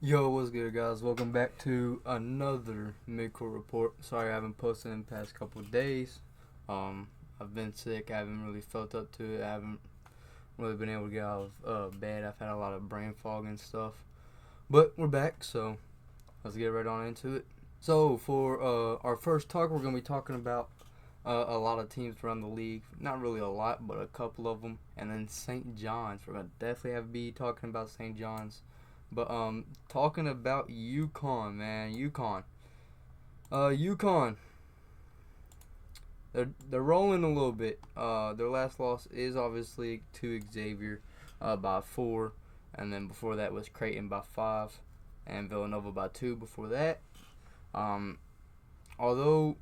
Yo, what's good, guys? Welcome back to another MidCourt Report. Sorry I haven't posted in the past couple of days. I've been sick. I haven't really felt up to it. I haven't really been able to get out of bed. I've had a lot of brain fog and stuff. But we're back, so let's get right on into it. So for our first talk, we're going to be talking about a lot of teams around the league. Not really a lot, but a couple of them. And then St. John's. We're going to definitely have to be talking about St. John's. But talking about UConn, man, UConn, they're rolling a little bit. Their last loss is obviously to Xavier, by 4, and then before that was Creighton by 5, and Villanova by 2 before that. Although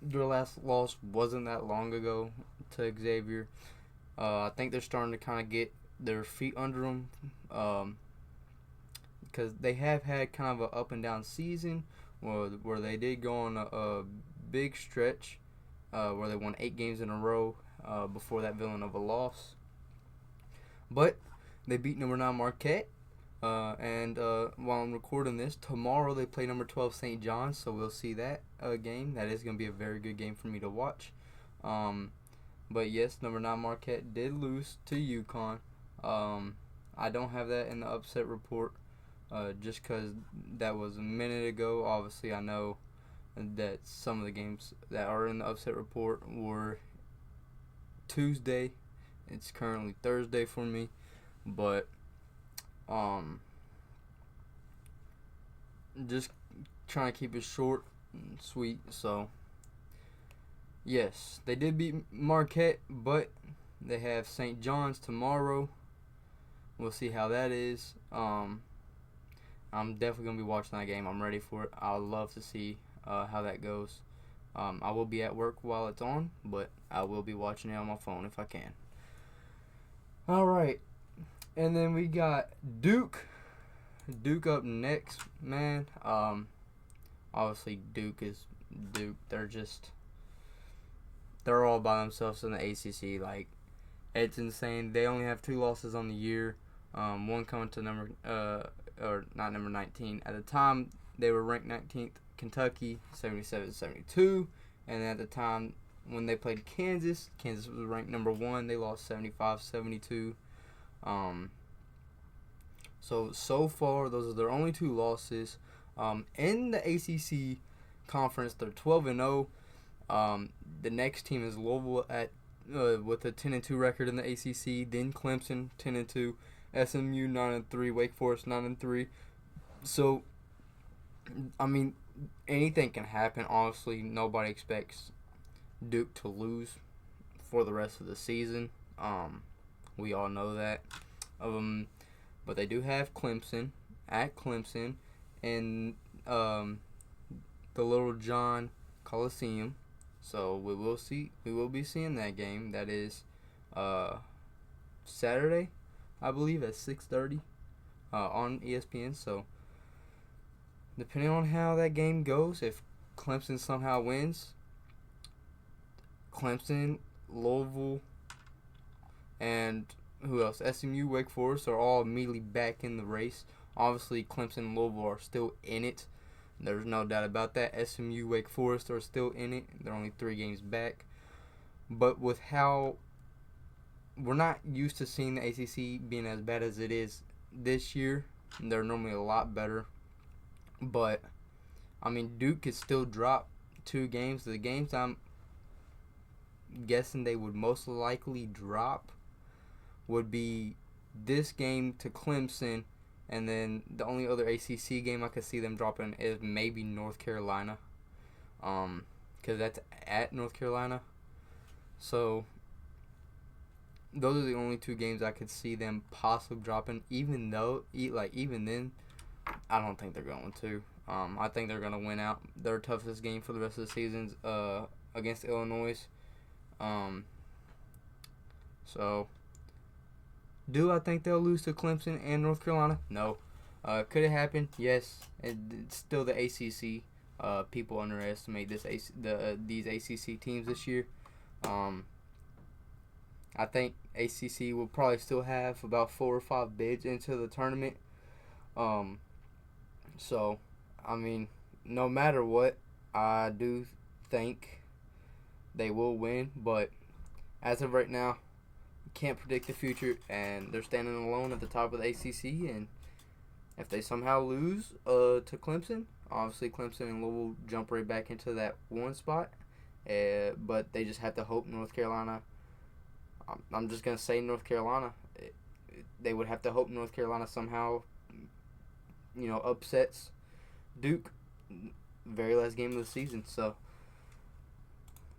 their last loss wasn't that long ago to Xavier, I think they're starting to kind of get their feet under them. Because they have had kind of an up and down season where they did go on a big stretch where they won 8 games in a row before that Villanova loss. But they beat number 9 Marquette. And while I'm recording this, tomorrow they play number 12 St. John's, so we'll see that game. That is going to be a very good game for me to watch. But yes, number 9 Marquette did lose to UConn. I don't have that in the upset report. Just because that was a minute ago. Obviously, I know that some of the games that are in the upset report were Tuesday. It's currently Thursday for me, but just trying to keep it short and sweet. So yes, they did beat Marquette, but they have St. John's tomorrow. We'll see how that is. I'm definitely going to be watching that game. I'm ready for it. I would love to see how that goes. I will be at work while it's on, but I will be watching it on my phone if I can. All right. And then we got Duke. Duke up next, man. Obviously, Duke is Duke. They're all by themselves in the ACC. Like, it's insane. They only have 2 losses on the year. One coming to not number 19. At the time, they were ranked 19th, Kentucky, 77-72. And at the time when they played Kansas was ranked number 1. They lost 75-72. So far, those are their only 2 losses. In the ACC conference, they're 12-0. The next team is Louisville with a 10-2 record in the ACC. Then Clemson, 10-2. SMU 9-3, Wake Forest 9-3. So, I mean, anything can happen. Honestly, nobody expects Duke to lose for the rest of the season. We all know that. But they do have Clemson at Clemson and the Little John Coliseum. So we will see. We will be seeing that game. That is Saturday, I believe, at 6:30 on ESPN. So, depending on how that game goes, if Clemson somehow wins, Clemson, Louisville, and who else? SMU, Wake Forest are all immediately back in the race. Obviously, Clemson and Louisville are still in it. There's no doubt about that. SMU, Wake Forest are still in it. They're only 3 games back. But with how we're not used to seeing the ACC being as bad as it is this year. They're normally a lot better. But, I mean, Duke could still drop 2 games. The games I'm guessing they would most likely drop would be this game to Clemson, and then the only other ACC game I could see them dropping is maybe North Carolina, because that's at North Carolina. So those are the only 2 games I could see them possibly dropping. Even then, I don't think they're going to. I think they're going to win out their toughest game for the rest of the season's against Illinois. So, do I think they'll lose to Clemson and North Carolina? No. Could it happen? Yes. It's still the ACC. People underestimate these ACC teams this year. I think ACC will probably still have about 4 or 5 bids into the tournament. Um, so, I mean, no matter what, I do think they will win. But as of right now, can't predict the future, and they're standing alone at the top of the ACC. And if they somehow lose to Clemson, obviously Clemson and Louisville jump right back into that one spot. But they just have to hope North Carolina. I'm just gonna say North Carolina. They would have to hope North Carolina somehow, upsets Duke. Very last game of the season, so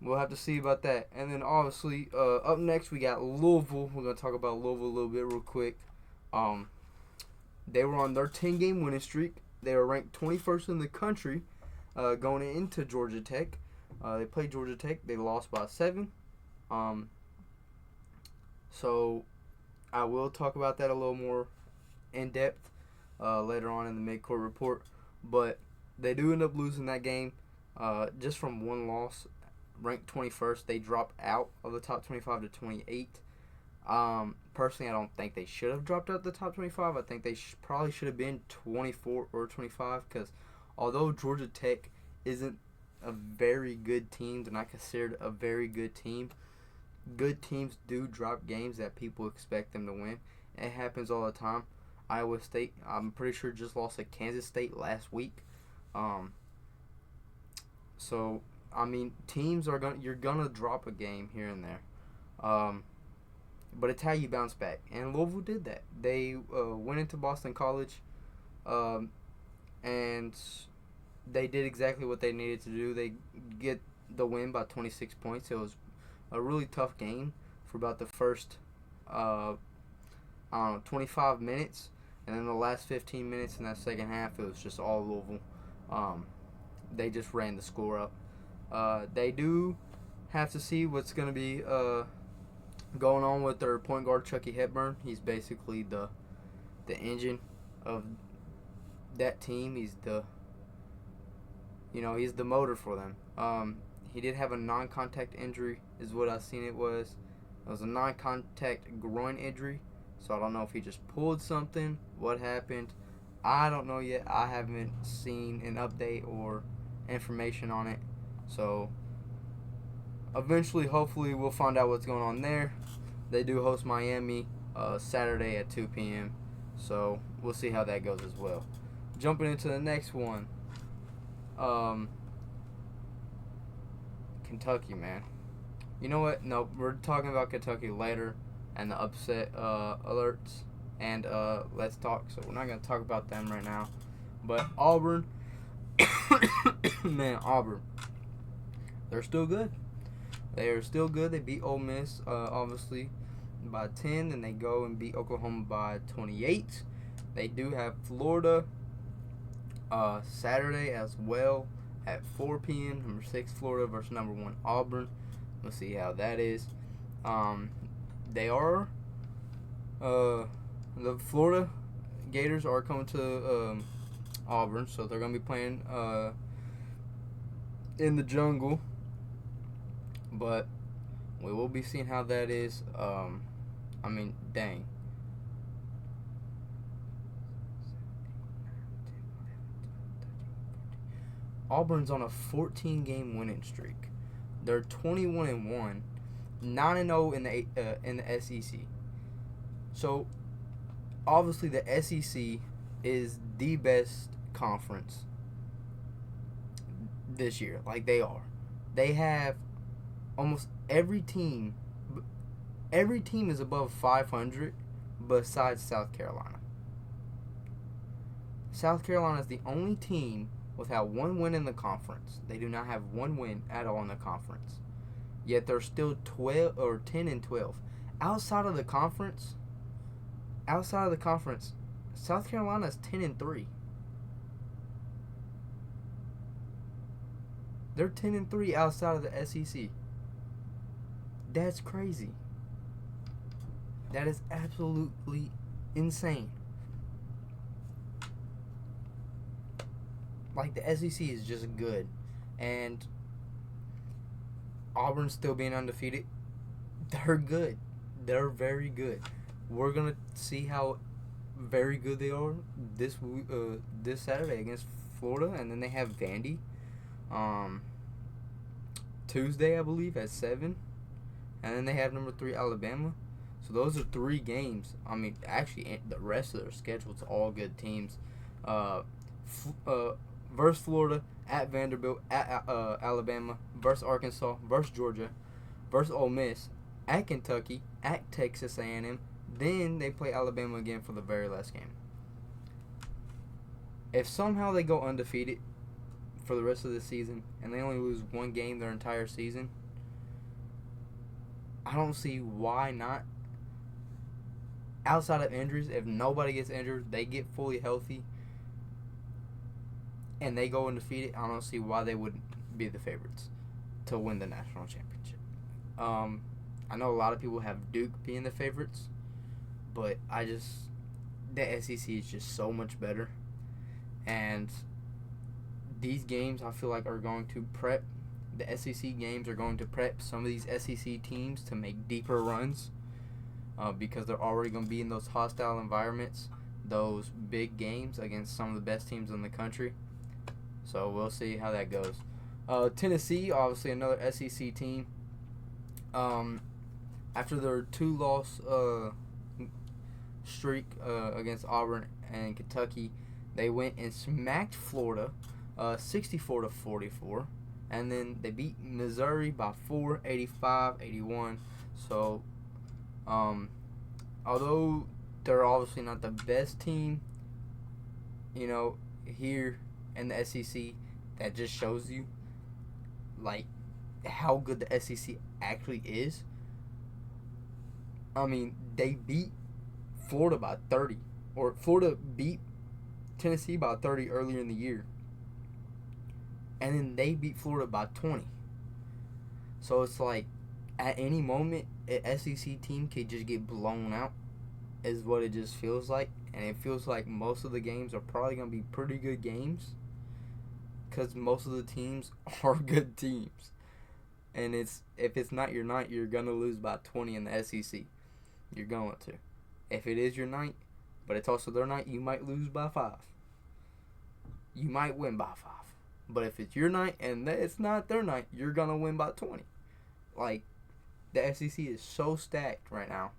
we'll have to see about that. And then obviously, up next we got Louisville. We're gonna talk about Louisville a little bit real quick. They were on their 10-game winning streak. They were ranked 21st in the country going into Georgia Tech. They played Georgia Tech. They lost by 7. So I will talk about that a little more in depth later on in the MidCourt Report. But they do end up losing that game just from one loss. Ranked 21st, they dropped out of the top 25 to 28. Personally, I don't think they should have dropped out the top 25. I think they probably should have been 24 or 25 because although Georgia Tech isn't a very good team, they're not considered a very good team. Good teams do drop games that people expect them to win. It happens all the time. Iowa State, I'm pretty sure, just lost to Kansas State last week. So I mean, teams you're gonna drop a game here and there, but it's how you bounce back. And Louisville did that. They went into Boston College, and they did exactly what they needed to do. They get the win by 26 points. It was a really tough game for about the first 25 minutes, and then the last 15 minutes in that second half, it was just all Louisville. They just ran the score up. They do have to see what's going to be going on with their point guard, Chucky Hepburn. He's basically the engine of that team. He's he's the motor for them. He did have a non-contact injury, is what I've seen it was. It was a non-contact groin injury, so I don't know if he just pulled something, what happened. I don't know yet. I haven't seen an update or information on it. So eventually, hopefully, we'll find out what's going on there. They do host Miami Saturday at 2 p.m. So we'll see how that goes as well. Jumping into the next one. Kentucky, man. You know what? No, we're talking about Kentucky later and the upset alerts and let's talk. So we're not going to talk about them right now. But Auburn, man, Auburn. They're still good. They are still good. They beat Ole Miss, obviously, by 10. Then they go and beat Oklahoma by 28. They do have Florida Saturday as well at 4 p.m. Number 6 Florida versus number 1 Auburn. We'll see how that is. They are the Florida Gators are coming to Auburn, so they're going to be playing in the jungle. But we will be seeing how that is. I mean, dang. Auburn's on a 14-game winning streak. They're 21-1, 9-0 in the SEC. So obviously the SEC is the best conference this year. Like they are. They have almost every team. Every team is above 500 besides South Carolina. South Carolina is the only team without one win in the conference. They do not have one win at all in the conference. Yet they're still 12 or 10 and 12. Outside of the conference, South Carolina is 10 and 3. They're 10 and 3 outside of the SEC. That's crazy. That is absolutely insane. Like, the SEC is just good. And Auburn still being undefeated, they're good. They're very good. We're going to see how very good they are this Saturday against Florida, and then they have Vandy Tuesday, I believe, at 7, and then they have number 3 Alabama. So those are 3 games. I mean, actually, the rest of their schedule, it's all good teams. Versus Florida, at Vanderbilt, at Alabama, versus Arkansas, versus Georgia, versus Ole Miss, at Kentucky, at Texas A&M. Then they play Alabama again for the very last game. If somehow they go undefeated for the rest of the season and they only lose 1 game their entire season, I don't see why not. Outside of injuries, if nobody gets injured, they get fully healthy, and they go undefeated, I don't see why they wouldn't be the favorites to win the national championship. I know a lot of people have Duke being the favorites, but the SEC is just so much better. And these games, I feel like, are going to prep. The SEC games are going to prep some of these SEC teams to make deeper runs because they're already going to be in those hostile environments, those big games against some of the best teams in the country. So we'll see how that goes. Tennessee, obviously another SEC team. After their 2-loss streak against Auburn and Kentucky, they went and smacked Florida 64-44. And then they beat Missouri by 4, 85-81. So, although they're obviously not the best team, here in the SEC, that just shows you, like, how good the SEC actually is. I mean, they beat Florida by 30. Or Florida beat Tennessee by 30 earlier in the year. And then they beat Florida by 20. So it's like, at any moment, an SEC team could just get blown out, is what it just feels like. And it feels like most of the games are probably going to be pretty good games, because most of the teams are good teams. And if it's not your night, you're going to lose by 20 in the SEC. You're going to. If it is your night, but it's also their night, you might lose by 5. You might win by 5. But if it's your night and it's not their night, you're going to win by 20. Like, the SEC is so stacked right now.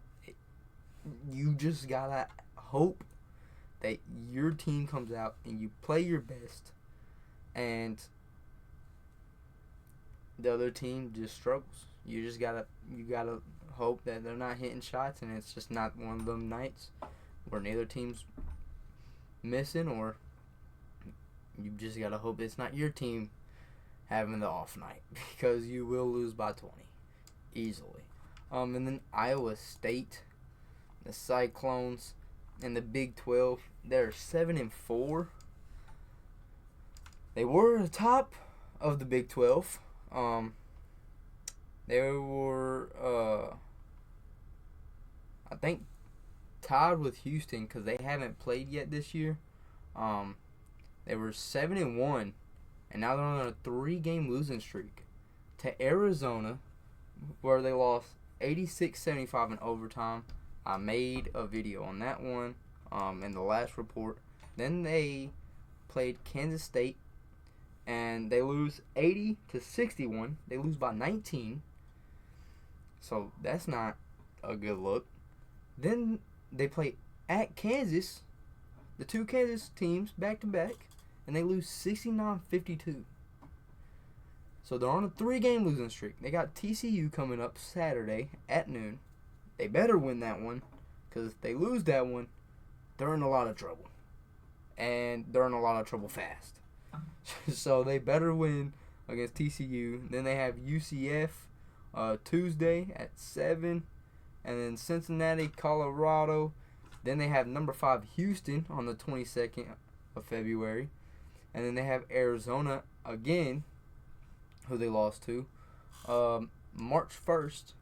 You just got to hope that your team comes out and you play your best, and the other team just struggles. You gotta hope that they're not hitting shots, and it's just not one of them nights where neither team's missing, or you just gotta hope it's not your team having the off night, because you will lose by 20 easily. And then Iowa State, the Cyclones, and the Big 12, they're 7-4. They were the top of the Big 12. They were, I think, tied with Houston because they haven't played yet this year. They were 7-1, and now they're on a 3-game losing streak to Arizona, where they lost 86-75 in overtime. I made a video on that one in the last report. Then they played Kansas State, and they lose 80-61. They lose by 19. So that's not a good look. Then they play at Kansas, the 2 Kansas teams back to back, and they lose 69-52. So they're on a 3-game losing streak. They got TCU coming up Saturday at noon. They better win that one, because if they lose that one, they're in a lot of trouble. And they're in a lot of trouble fast. So they better win against TCU. Then they have UCF Tuesday at 7. And then Cincinnati, Colorado. Then they have number 5 Houston on the 22nd of February. And then they have Arizona again, who they lost to, March 1st.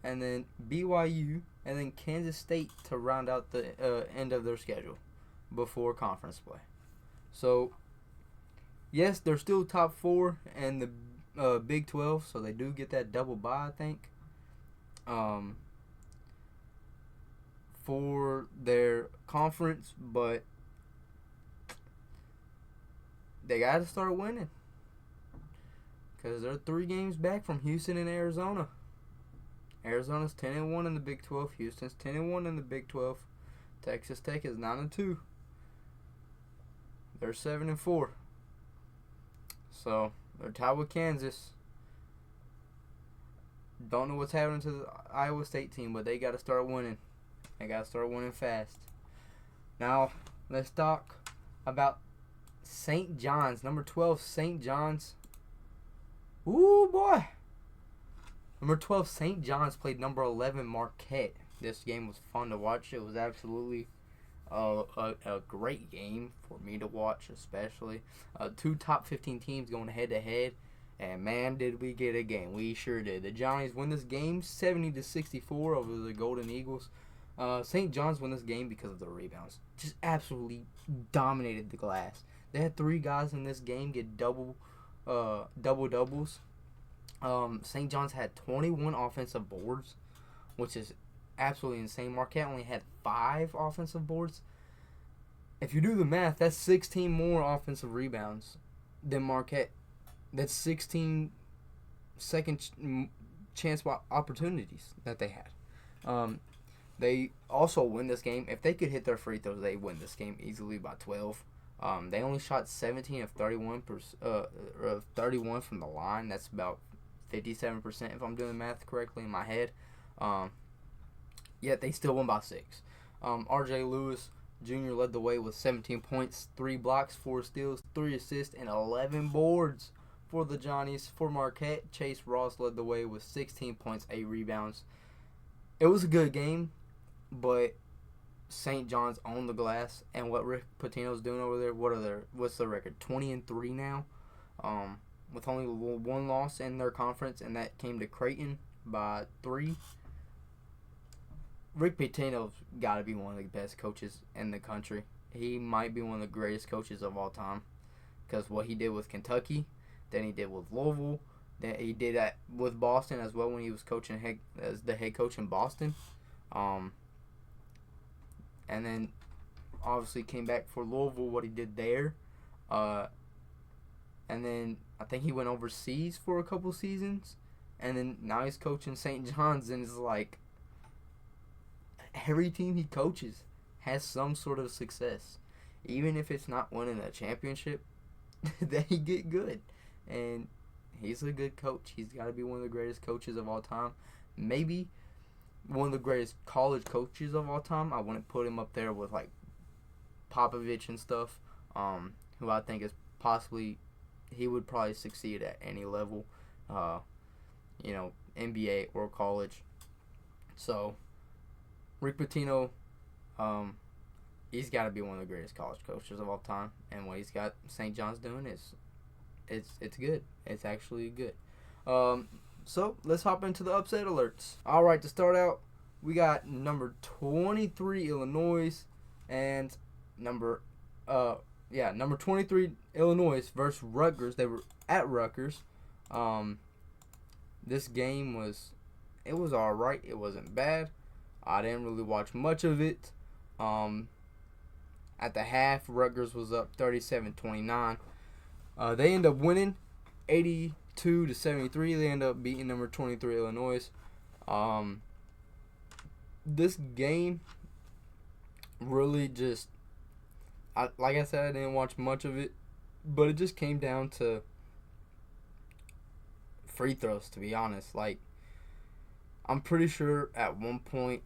And then BYU, and then Kansas State to round out the end of their schedule before conference play. So, yes, they're still top 4 in the Big 12, so they do get that double bye, I think. for their conference, but they got to start winning because they're 3 games back from Houston and Arizona. Arizona's 10-1 in the Big 12. Houston's 10-1 in the Big 12. Texas Tech is 9-2. They're 7-4. So they're tied with Kansas. Don't know what's happening to the Iowa State team, but they got to start winning. They got to start winning fast. Now let's talk about St. John's, number 12, St. John's. Ooh, boy. Number 12, St. John's played number 11, Marquette. This game was fun to watch. It was absolutely a great game for me to watch, especially. 2 top 15 teams going head-to-head. And, man, did we get a game. We sure did. The Johnnies win this game 70-64 over the Golden Eagles. St. John's won this game because of the rebounds. Just absolutely dominated the glass. They had 3 guys in this game get double-doubles. St. John's had 21 offensive boards, which is absolutely insane. Marquette only had 5 offensive boards. If you do the math, that's 16 more offensive rebounds than Marquette. That's 16 second chance opportunities that they had. They also win this game. If they could hit their free throws, they win this game easily by 12. They only shot 17 of 31 from the line. That's about 57% if I'm doing the math correctly in my head. Yet they still won by 6. R.J. Lewis Jr. led the way with 17 points, 3 blocks, 4 steals, 3 assists, and 11 boards for the Johnnies. For Marquette, Chase Ross led the way with 16 points, 8 rebounds. It was a good game, but St. John's owned the glass, and what Rick Pitino's doing over there, what's the record? 20-3 now, with only 1 loss in their conference, and that came to Creighton by 3. Rick Pitino's got to be one of the best coaches in the country. He might be one of the greatest coaches of all time, because what he did with Kentucky, then he did with Louisville, then he did that with Boston as well when he was coaching as the head coach in Boston. And then obviously came back for Louisville, what he did there. And then I think he went overseas for a couple seasons. And then now he's coaching St. John's, and it's like every team he coaches has some sort of success. Even if it's not winning a championship, they get good. And he's a good coach. He's got to be one of the greatest coaches of all time. Maybe one of the greatest college coaches of all time. I wouldn't put him up there with like Popovich and stuff, who I think is possibly, he would probably succeed at any level, NBA or college. So Rick Pitino, he's got to be one of the greatest college coaches of all time, and what he's got St. John's doing is it's good. It's actually good. So let's hop into the upset alerts. All right, to start out, we got number 23 Illinois and number 23 Illinois versus Rutgers. They were at Rutgers. This game was all right. It wasn't bad. I didn't really watch much of it. At the half, Rutgers was up 37-29. They end up winning 82-73. They end up beating number 23 Illinois. This game really just, like I said, I didn't watch much of it, but it just came down to free throws, to be honest. Like, I'm pretty sure at one point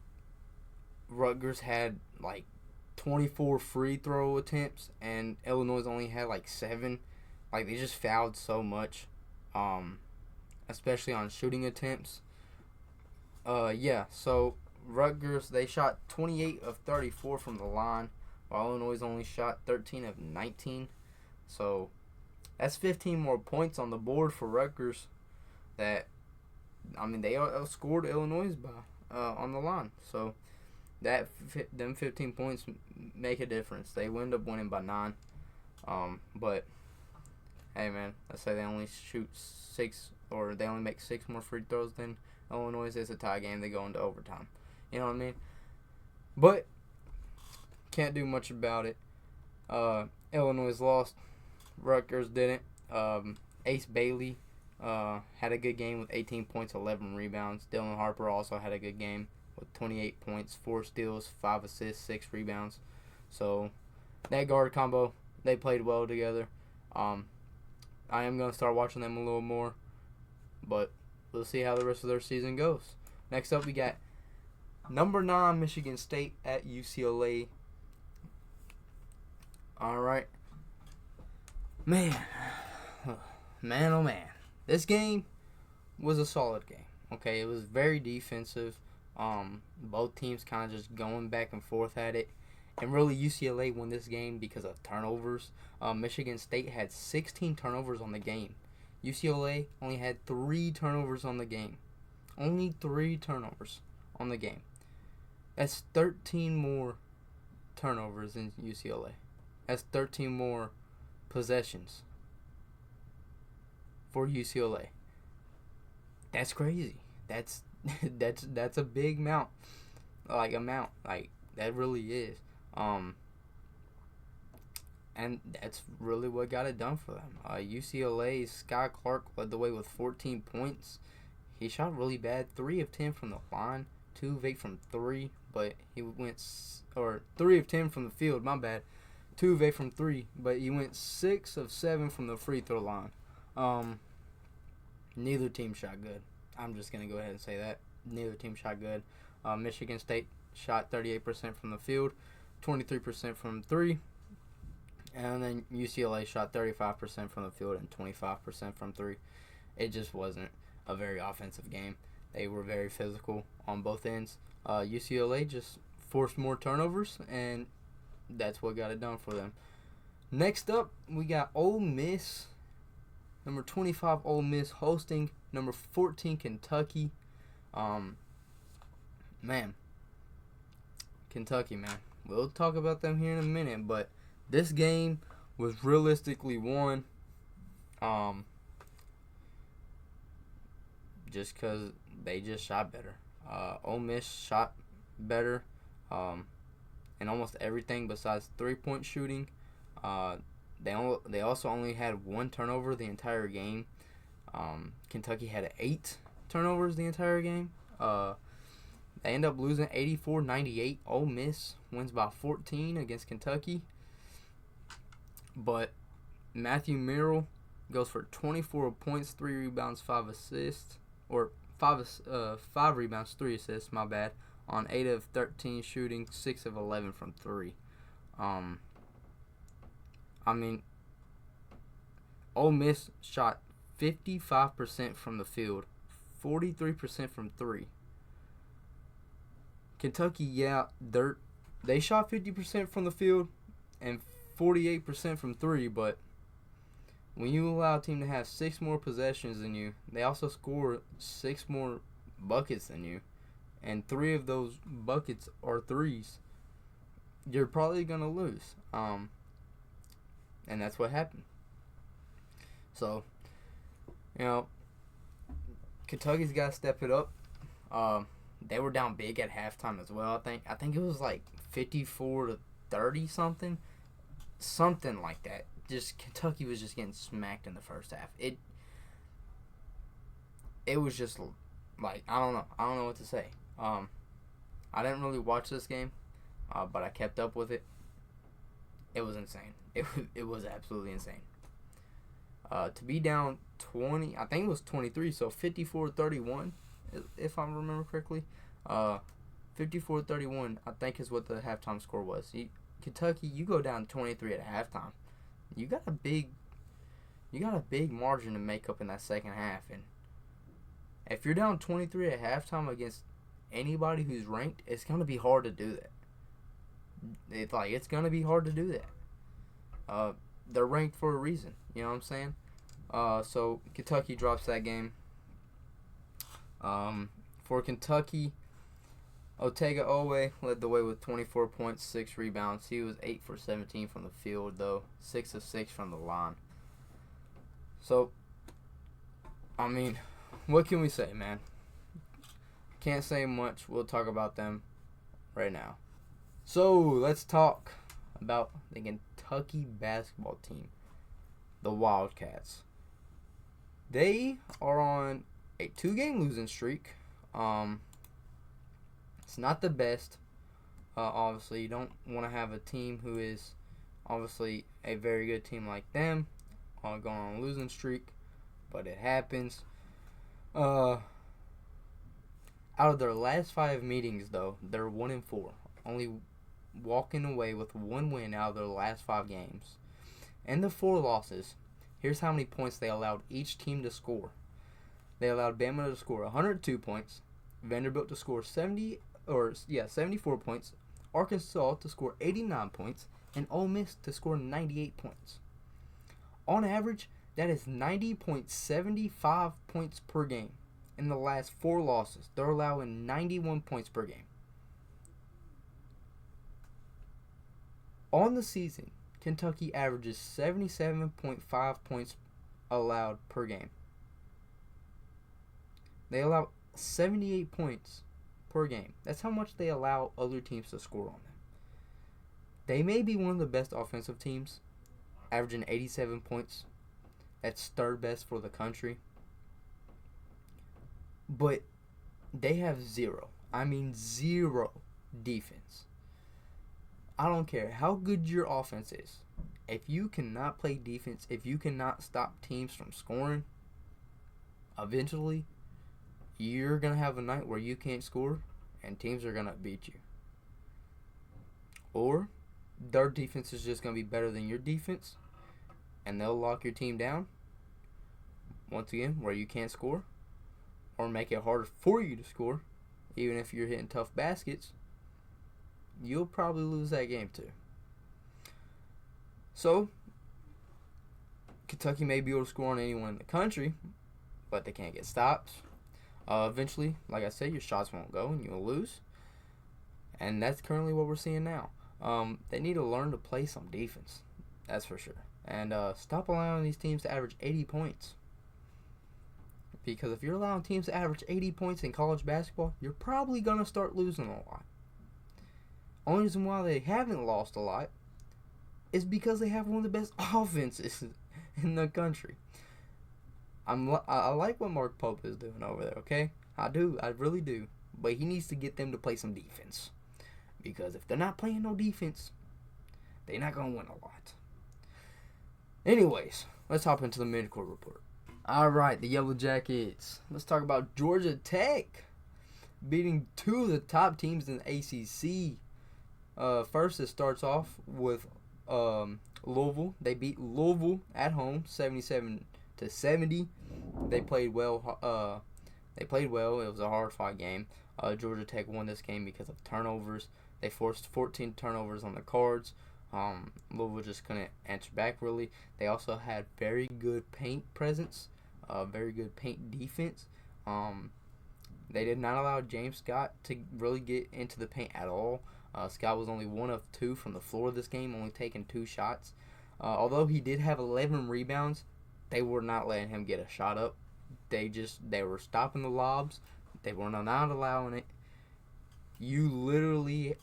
Rutgers had like 24 free throw attempts and Illinois only had like 7. Like, they just fouled so much, especially on shooting attempts. So Rutgers, they shot 28 of 34 from the line, while Illinois only shot 13 of 19. So that's 15 more points on the board for Rutgers. They outscored Illinois by on the line. So them 15 points make a difference. They end up winning by 9. But hey, man, let's say they only shoot 6, or they only make 6 more free throws than Illinois. It's a tie game. They go into overtime. You know what I mean? But can't do much about it. Illinois lost. Rutgers didn't. Ace Bailey had a good game with 18 points, 11 rebounds. Dylan Harper also had a good game with 28 points, 4 steals, 5 assists, 6 rebounds. So that guard combo, they played well together. I am going to start watching them a little more, but we'll see how the rest of their season goes. Next up, we got number 9 Michigan State at UCLA. All right. Man, oh man. This game was a solid game. Okay, it was very defensive. Both teams kind of just going back and forth at it. And really, UCLA won this game because of turnovers. Michigan State had 16 turnovers on the game. UCLA only had 3 turnovers on the game. Only 3 turnovers on the game. That's 13 more turnovers in UCLA. That's 13 more possessions for UCLA. That's crazy. That's a big amount. Like that really is. And that's really what got it done for them. UCLA's Sky Clark led the way with 14 points. He shot really bad. 3 of 10 from the line. 2 of 8 from 3. But he went... Or 3 of 10 from the field. My bad. 2 of 8 from 3. But he went 6 of 7 from the free throw line. Neither team shot good. I'm just going to go ahead and say that. Neither team shot good. Michigan State shot 38% from the field. 23% from 3. And then UCLA shot 35% from the field and 25% from 3. It just wasn't a very offensive game. They were very physical on both ends. UCLA just forced more turnovers, and that's what got it done for them. Next up, we got Ole Miss. Number 25, Ole Miss hosting number 14, Kentucky. Kentucky, man. We'll talk about them here in a minute, but this game was realistically won just because they just shot better. Ole Miss shot better in almost everything besides three-point shooting. They also only had 1 turnover the entire game. Kentucky had 8 turnovers the entire game. They end up losing 84-98. Ole Miss wins by 14 against Kentucky. But Matthew Merrill goes for 24 points, 3 rebounds, 5 assists. Or 5 rebounds, 3 assists, my bad. On 8 of 13 shooting, 6 of 11 from 3. Ole Miss shot 55% from the field, 43% from 3. Kentucky, they shot 50% from the field and 48% from 3, but when you allow a team to have 6 more possessions than you, they also score 6 more buckets than you, and 3 of those buckets are threes, you're probably going to lose. And that's what happened. So, Kentucky's got to step it up. They were down big at halftime as well. I think it was like 54-30 something like that. Just Kentucky was just getting smacked in the first half. It was just like I don't know what to say. I didn't really watch this game, but I kept up with it. It was insane. It was absolutely insane. To be down 20, I think it was 23, so 54-31, if I remember correctly. 54-31, I think is what the halftime score was. Kentucky, you go down 23 at halftime. You got a big margin to make up in that second half, and if you're down 23 at halftime against anybody who's ranked, it's gonna be hard to do that. It's gonna be hard to do that. They're ranked for a reason. You know what I'm saying? So Kentucky drops that game. For Kentucky, Otega Owe led the way with 24 points, 6 rebounds. He was 8 for 17 from the field, though. 6 of 6 from the line. So, what can we say, man? Can't say much. We'll talk about them right now. So let's talk about the Kentucky basketball team, the Wildcats. They are on a 2-game losing streak. It's not the best. Obviously, you don't want to have a team who is obviously a very good team like them going on a losing streak, but it happens. Out of their last 5 meetings, though, they're 1-4, only walking away with 1 win out of their last 5 games. And the 4 losses, here's how many points they allowed each team to score. They allowed Bama to score 102 points, Vanderbilt to score 74 points, Arkansas to score 89 points, and Ole Miss to score 98 points. On average, that is 90.75 points per game. In the last 4 losses, they're allowing 91 points per game. On the season, Kentucky averages 77.5 points allowed per game. They allow 78 points per game. That's how much they allow other teams to score on them. They may be one of the best offensive teams, averaging 87 points. That's 3rd best for the country. But they have zero defense. I don't care how good your offense is. If you cannot play defense, if you cannot stop teams from scoring, eventually you're going to have a night where you can't score and teams are going to beat you. Or their defense is just going to be better than your defense and they'll lock your team down, once again, where you can't score, or make it harder for you to score, even if you're hitting tough baskets. You'll probably lose that game too. So, Kentucky may be able to score on anyone in the country, but they can't get stopped. Eventually, like I said, your shots won't go and you'll lose. And that's currently what we're seeing now. They need to learn to play some defense. That's for sure. And stop allowing these teams to average 80 points. Because if you're allowing teams to average 80 points in college basketball, you're probably going to start losing a lot. Only reason why they haven't lost a lot is because they have one of the best offenses in the country. I like what Mark Pope is doing over there, okay? I really do. But he needs to get them to play some defense. Because if they're not playing no defense, they're not going to win a lot. Anyways, let's hop into the MidCourt Report. Alright, the Yellow Jackets. Let's talk about Georgia Tech beating 2 of the top teams in the ACC. First, it starts off with Louisville. They beat Louisville at home, 77-70. They played well. It was a hard-fought game. Georgia Tech won this game because of turnovers. They forced 14 turnovers on the Cards. Louisville just couldn't answer back really. They also had very good paint presence, very good paint defense. They did not allow James Scott to really get into the paint at all. Scott was only 1 of 2 from the floor this game, only taking 2 shots. Although he did have 11 rebounds, they were not letting him get a shot up. They were stopping the lobs. They were not allowing it. You literally,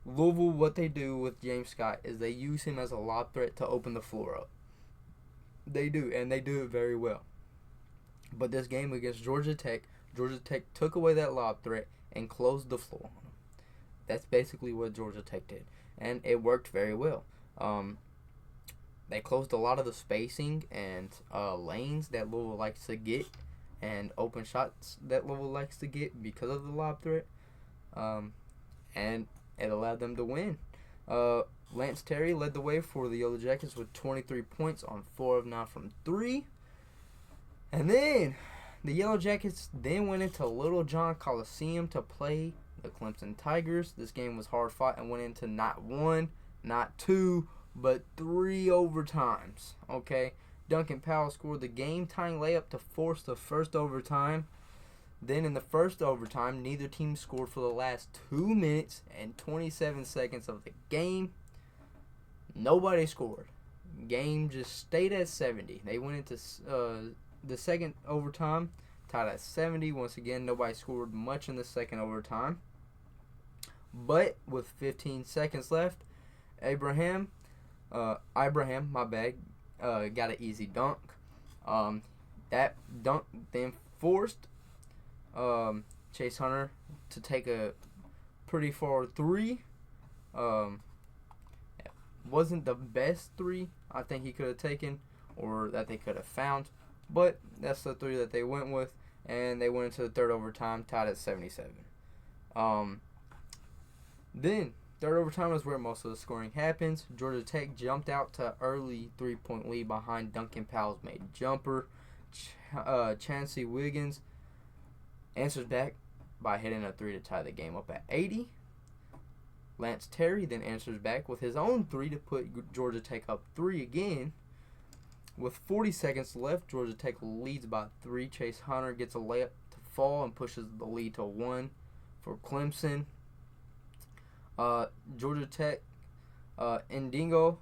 Louisville, what they do with James Scott is they use him as a lob threat to open the floor up. They do, and they do it very well. But this game against Georgia Tech took away that lob threat and closed the floor on them. That's basically what Georgia Tech did, and it worked very well. They closed a lot of the spacing and lanes that Louisville likes to get, and open shots that Louisville likes to get because of the lob threat, and it allowed them to win. Lance Terry led the way for the Yellow Jackets with 23 points on 4 of 9 from 3. And then the Yellow Jackets then went into Little John Coliseum to play the Clemson Tigers. This game was hard fought and went into not 1, not 2, but 3 overtimes. Okay, Duncan Powell scored the game-tying layup to force the first overtime. Then in the first overtime, neither team scored for the last 2 minutes and 27 seconds of the game. Nobody scored. Game just stayed at 70. They went into the second overtime, tied at 70. Once again, nobody scored much in the second overtime. But with 15 seconds left, Ibrahim, my bad, got an easy dunk. That dunk then forced Chase Hunter to take a pretty far three. It wasn't the best three I think he could have taken or that they could have found, but that's the three that they went with, and they went into the third overtime tied at 77. Then third overtime is where most of the scoring happens. Georgia Tech jumped out to early 3-point lead behind Duncan Powell's made jumper. Chancey Wiggins answers back by hitting a three to tie the game up at 80. Lance Terry then answers back with his own three to put Georgia Tech up 3 again. With 40 seconds left, Georgia Tech leads by 3. Chase Hunter gets a layup to fall and pushes the lead to 1 for Clemson. Georgia Tech, Ndingo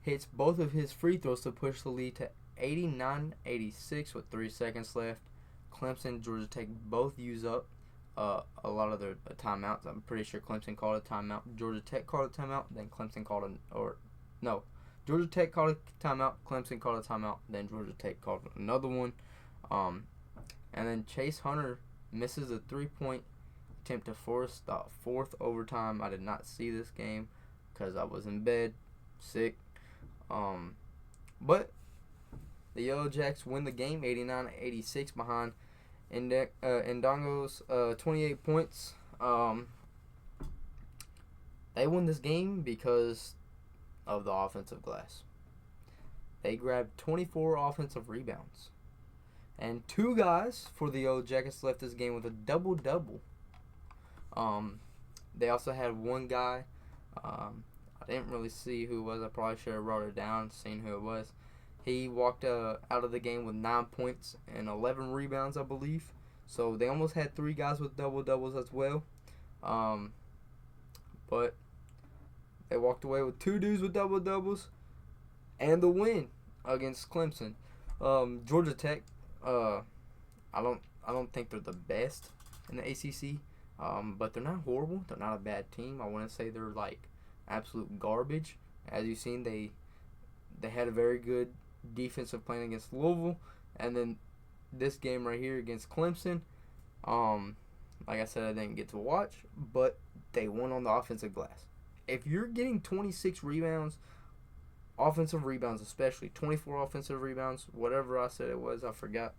hits both of his free throws to push the lead to 89-86 with 3 seconds left. Clemson, Georgia Tech both use up a lot of their timeouts. I'm pretty sure Clemson called a timeout. Georgia Tech called a timeout. Then Clemson called Georgia Tech called a timeout. Clemson called a timeout. Then Georgia Tech called another one. And then Chase Hunter misses a 3-point attempt to force the 4th overtime. I did not see this game because I was in bed, sick. But the Yellow Jacks win the game 89-86 behind Ndongo's 28 points. They won this game because of the offensive glass. They grabbed 24 offensive rebounds. And 2 guys for the Yellow Jackets left this game with a double-double. They also had one guy, I didn't really see who it was. I probably should have wrote it down, seen who it was. He walked out of the game with 9 points and 11 rebounds, I believe. So they almost had 3 guys with double-doubles as well. But they walked away with 2 dudes with double-doubles and the win against Clemson. Georgia Tech, I don't think they're the best in the ACC. But they're not horrible. They're not a bad team. I wouldn't say they're like absolute garbage. As you've seen, they had a very good defensive plan against Louisville, and then this game right here against Clemson. Like I said, I didn't get to watch, but they won on the offensive glass. If you're getting 26 rebounds, offensive rebounds especially, 24 offensive rebounds, whatever I said it was, I forgot.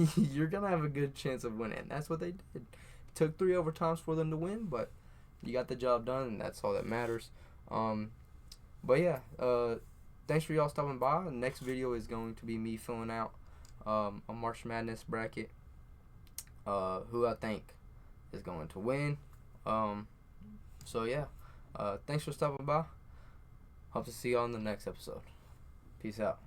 You're going to have a good chance of winning. That's what they did. It took 3 overtimes for them to win, but you got the job done, and that's all that matters. But yeah, thanks for y'all stopping by. The next video is going to be me filling out a March Madness bracket, who I think is going to win. So yeah, thanks for stopping by. Hope to see y'all in the next episode. Peace out.